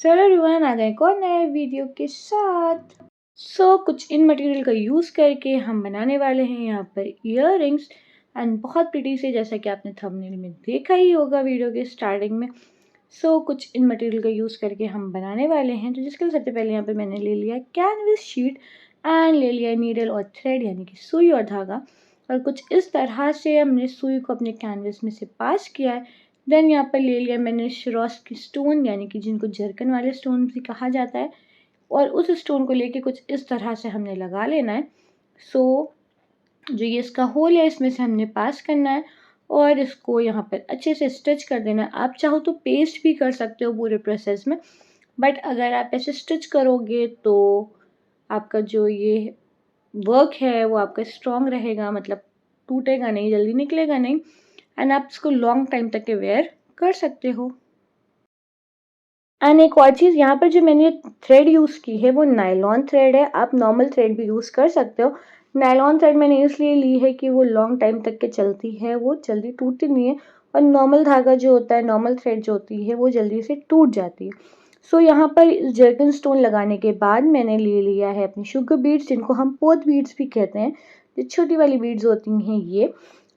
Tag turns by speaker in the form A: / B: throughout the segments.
A: Hello everyone, आ गए एक और नए वीडियो के साथ। कुछ इन मटेरियल का यूज़ करके हम बनाने वाले हैं यहाँ पर इयररिंग्स एंड बहुत प्रिटी से, जैसा कि आपने थंबनेल में देखा ही होगा वीडियो के स्टार्टिंग में। कुछ इन मटेरियल का यूज़ करके हम बनाने वाले हैं। तो जिसके लिए सबसे पहले यहाँ पर मैंने ले लिया कैनवस शीट एंड ले लिया नीडल और थ्रेड यानी कि सुई और धागा, और कुछ इस तरह से हमने सुई को अपने कैनवस में से पास किया है। देन यहाँ पर ले लिया मैंने स्वरोस्की स्टोन यानी कि जिनको जर्कन वाले स्टोन भी कहा जाता है, और उस स्टोन को लेके कुछ इस तरह से हमने लगा लेना है। जो ये इसका होल है इसमें से हमने पास करना है और इसको यहाँ पर अच्छे से स्टिच कर देना है। आप चाहो तो पेस्ट भी कर सकते हो पूरे प्रोसेस में, बट अगर आप ऐसे स्टिच करोगे तो आपका जो ये वर्क है वो आपका स्ट्रॉन्ग रहेगा, मतलब टूटेगा नहीं, जल्दी निकलेगा नहीं, एंड आप इसको लॉन्ग टाइम तक के वेयर कर सकते हो। एंड एक और चीज़, यहाँ पर जो मैंने थ्रेड यूज़ की है वो नायलॉन थ्रेड है। आप नॉर्मल थ्रेड भी यूज़ कर सकते हो। नायलॉन थ्रेड मैंने इसलिए ली है कि वो लॉन्ग टाइम तक के चलती है, वो जल्दी टूटती नहीं है, और नॉर्मल धागा जो होता है, नॉर्मल थ्रेड जो होती है, वो जल्दी से टूट जाती है। यहाँ पर जर्कन स्टोन लगाने के बाद मैंने ले लिया है अपनी शुगर बीड्स, जिनको हम पोथ बीड्स भी कहते हैं, जो छोटी वाली बीड्स होती हैं ये।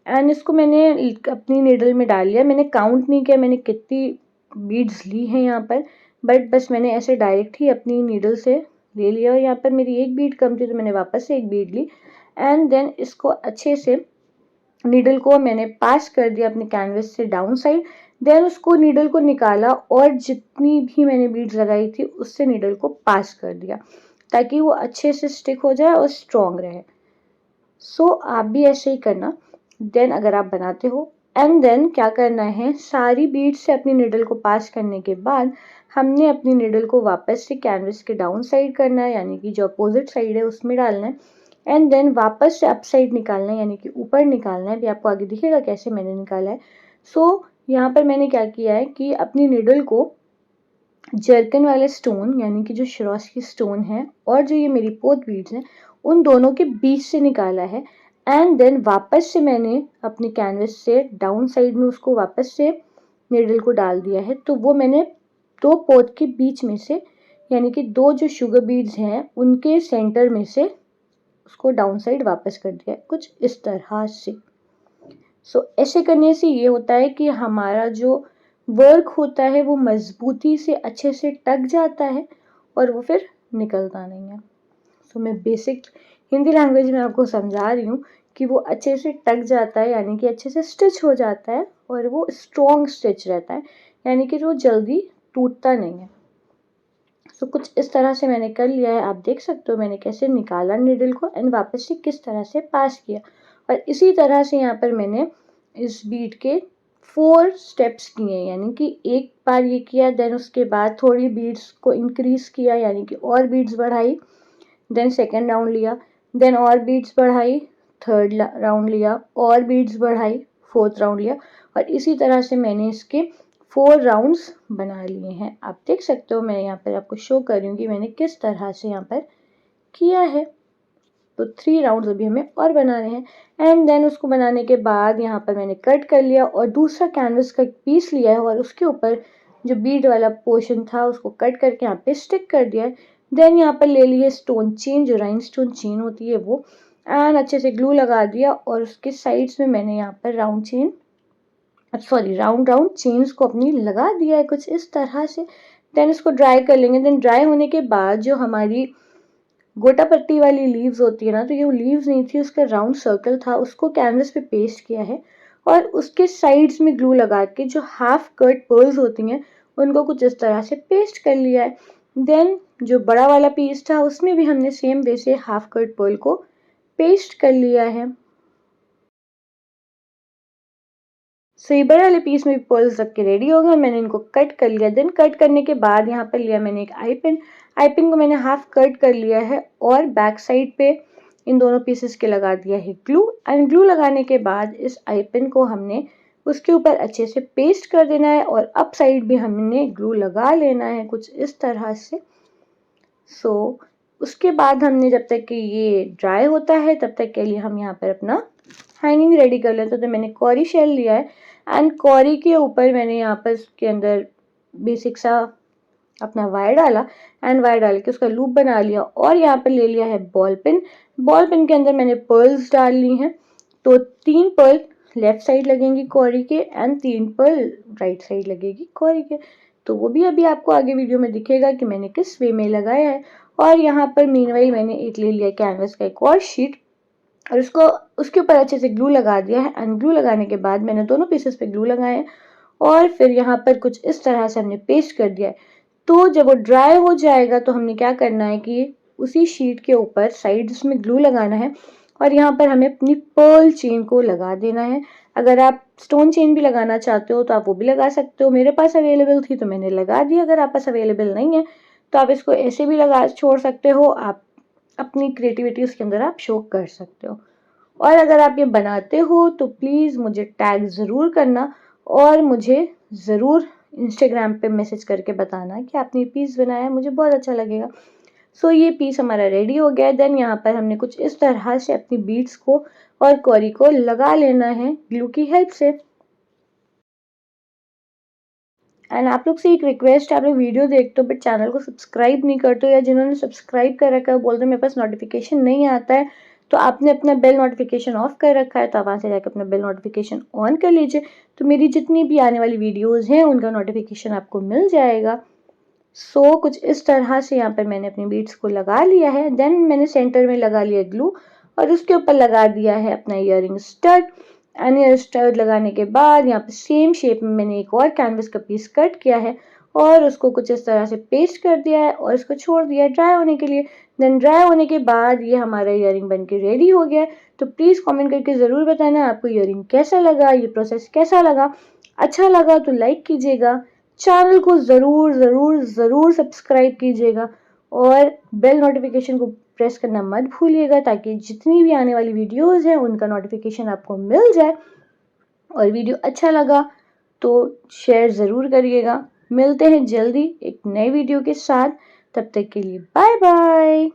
A: एंड इसको मैंने अपनी नीडल में डाल लिया। मैंने काउंट नहीं किया मैंने कितनी बीड्स ली हैं यहाँ पर, बट बस मैंने ऐसे डायरेक्ट ही अपनी नीडल से ले लिया, और यहाँ पर मेरी एक बीड कम थी तो मैंने वापस से एक बीड ली। एंड देन इसको अच्छे से नीडल को मैंने पास कर दिया अपने कैनवस से डाउन साइड। देन उसको नीडल को निकाला और जितनी भी मैंने बीड्स लगाई थी उससे नीडल को पास कर दिया, ताकि वो अच्छे से स्टिक हो जाए और स्ट्रॉन्ग रहे। आप भी ऐसे ही करना। देन अगर आप बनाते हो, एंड देन क्या करना है, सारी बीड्स से अपनी नीडल को पास करने के बाद हमने अपनी नीडल को वापस से कैनवस के डाउन साइड करना है, यानी कि जो अपोजिट साइड है उसमें डालना है। एंड देन वापस से अप साइड निकालना है, यानी कि ऊपर निकालना है। अभी आपको आगे दिखेगा कैसे मैंने निकाला है। यहाँ पर मैंने क्या किया है कि अपनी नीडल को जर्कन वाले स्टोन यानी कि जो स्वरोस्की स्टोन है और जो ये मेरी पोथ बीड्स हैं, उन दोनों के बीच से निकाला है। एंड देन वापस से मैंने अपने कैनवस से डाउन साइड में उसको वापस से नीडल को डाल दिया है। तो वो मैंने दो पोथ के बीच में से, यानी कि दो जो शुगर बीड्स हैं उनके सेंटर में से उसको डाउन साइड वापस कर दिया है, कुछ इस तरह से। ऐसे करने से ये होता है कि हमारा जो वर्क होता है वो मजबूती से अच्छे से टक जाता है और वो फिर निकलता नहीं है। मैं बेसिक हिंदी लैंग्वेज में आपको समझा रही हूँ कि वो अच्छे से टक जाता है, यानी कि अच्छे से स्टिच हो जाता है, और वो स्ट्रॉन्ग स्टिच रहता है, यानी कि वो जल्दी टूटता नहीं है। कुछ इस तरह से मैंने कर लिया है। आप देख सकते हो मैंने कैसे निकाला नीडल को एंड वापस से किस तरह से पास किया, और इसी तरह से यहाँ पर मैंने इस बीड के 4 स्टेप्स किए, यानी कि एक बार ये किया, देन उसके बाद थोड़ी बीड्स को इंक्रीज किया, यानी कि और बीड्स बढ़ाई, देन सेकेंड राउंड लिया, देन और बीड्स बढ़ाई, थर्ड राउंड लिया, और बीड्स बढ़ाई, फोर्थ राउंड लिया, और इसी तरह से मैंने इसके 4 राउंड्स बना लिए हैं। आप देख सकते हो मैं यहाँ पर आपको शो कर रही हूँ कि मैंने किस तरह से यहाँ पर किया है। 3 राउंड्स अभी हमें और बनाने हैं। एंड देन उसको बनाने के बाद यहाँ पर मैंने कट कर लिया और दूसरा कैनवस का पीस लिया है और उसके ऊपर जो बीड वाला पोर्शन था उसको कट करके यहाँ पे स्टिक कर दिया है। देन यहाँ पर ले लिए स्टोन चेन, जो राइनस्टोन चेन होती है वो, एंड अच्छे से ग्लू लगा दिया, और उसके साइड्स में मैंने यहाँ पर राउंड चेन्स को अपनी लगा दिया है कुछ इस तरह से। देन इसको ड्राई कर लेंगे। देन ड्राई होने के बाद जो हमारी गोटा पट्टी वाली लीव्स होती है ना, तो ये लीव्स नहीं थी, उसका राउंड सर्कल था, उसको कैनवस पे पेस्ट किया है, और उसके साइड्स में ग्लू लगा के जो हाफ कट पर्ल्स होती हैं उनको कुछ इस तरह से पेस्ट कर लिया है। देन जो बड़ा वाला पीस था उसमें भी हमने सेम वे से हाफ कट पर्ल को पेस्ट कर लिया है। ये बड़े वाले पीस में भी पर्ल्स रख के रेडी हो गए, मैंने इनको कट कर लिया। देन कट करने के बाद यहाँ पर लिया मैंने एक आई पिन को मैंने हाफ कट कर लिया है, और बैक साइड पे इन दोनों पीसेस के लगा दिया है ग्लू। एंड ग्लू लगाने के बाद इस आई पिन को हमने उसके ऊपर अच्छे से पेस्ट कर देना है, और अप साइड भी हमने ग्लू लगा लेना है कुछ इस तरह से। उसके बाद हमने जब तक कि ये ड्राई होता है तब तक के लिए हम यहाँ पर अपना हैंगिंग रेडी कर लेते हैं। तो मैंने कॉरी शेल लिया है, एंड कॉरी के ऊपर मैंने यहाँ पर इसके अंदर बेसिक सा अपना वायर डाला एंड वायर डाल के उसका लूप बना लिया और यहाँ पर ले लिया है बॉल पिन। बॉल पिन के अंदर मैंने पर्ल्स डाल ली हैं, तो 3 पर्ल लेफ्ट साइड लगेंगी कॉरी के एंड 3 पर्ल राइट साइड लगेगी कॉरी के। तो वो भी अभी आपको आगे वीडियो में दिखेगा कि मैंने किस वे में लगाया है। और यहाँ पर मीनवाइल मैंने एक ले लिया कैनवस का एक और शीट और उसको उसके ऊपर अच्छे से ग्लू लगा दिया है एंड ग्लू लगाने के बाद मैंने दोनों पीसेस पे ग्लू लगाए हैं और फिर यहाँ पर कुछ इस तरह से हमने पेस्ट कर दिया है। तो जब वो ड्राई हो जाएगा तो हमने क्या करना है कि उसी शीट के ऊपर साइड्स में ग्लू लगाना है और यहाँ पर हमें अपनी पर्ल चेन को लगा देना है। अगर आप स्टोन चेन भी लगाना चाहते हो तो आप वो भी लगा सकते हो, मेरे पास अवेलेबल थी तो मैंने लगा दी। अगर आप पास अवेलेबल नहीं है तो आप इसको ऐसे भी लगा छोड़ सकते हो, आप अपनी क्रिएटिविटी उसके अंदर आप शो कर सकते हो। और अगर आप ये बनाते हो तो प्लीज़ मुझे टैग ज़रूर करना और मुझे ज़रूर इंस्टाग्राम पे मैसेज करके बताना कि आपने ये पीस बनाया है, मुझे बहुत अच्छा लगेगा। सो ये पीस हमारा रेडी हो गया है। देन यहाँ पर हमने कुछ इस तरह से अपनी बीड्स को और कॉरी को लगा लेना है ग्लू की हेल्प से। एंड आप लोग से एक रिक्वेस्ट है, आप लोग वीडियो देखते हो बट चैनल को सब्सक्राइब नहीं करते हो, या जिन्होंने सब्सक्राइब कर रखा है बोलते हो मेरे पास नोटिफिकेशन नहीं आता है, तो आपने अपना बेल नोटिफिकेशन ऑफ कर रखा है तो आप वहाँ से जाकर अपना बेल नोटिफिकेशन ऑन कर लीजिए, तो मेरी जितनी भी आने वाली वीडियोज़ हैं उनका नोटिफिकेशन आपको मिल जाएगा। सो कुछ इस तरह से यहाँ पर मैंने अपनी बीड्स को लगा लिया है। देन मैंने सेंटर में लगा लिया ग्लू और उसके ऊपर लगा दिया है अपना earring stud. And ear stud लगाने के बाद यहाँ पे सेम शेप में मैंने एक और कैनवस का पीस कट किया है और उसको कुछ इस तरह से पेस्ट कर दिया है और इसको छोड़ दिया है ड्राई होने के लिए। देन ड्राई होने के बाद ये हमारा ईयरिंग बन के रेडी हो गया है। तो प्लीज़ कमेंट करके ज़रूर बताना आपको ईयरिंग कैसा लगा, ये प्रोसेस कैसा लगा। अच्छा लगा तो लाइक कीजिएगा, चैनल को ज़रूर ज़रूर ज़रूर सब्सक्राइब कीजिएगा और बेल नोटिफिकेशन को प्रेस करना मत भूलिएगा ताकि जितनी भी आने वाली वीडियोज़ हैं उनका नोटिफिकेशन आपको मिल जाए। और वीडियो अच्छा लगा तो शेयर ज़रूर करिएगा। मिलते हैं जल्दी एक नए वीडियो के साथ, तब तक के लिए बाय बाय।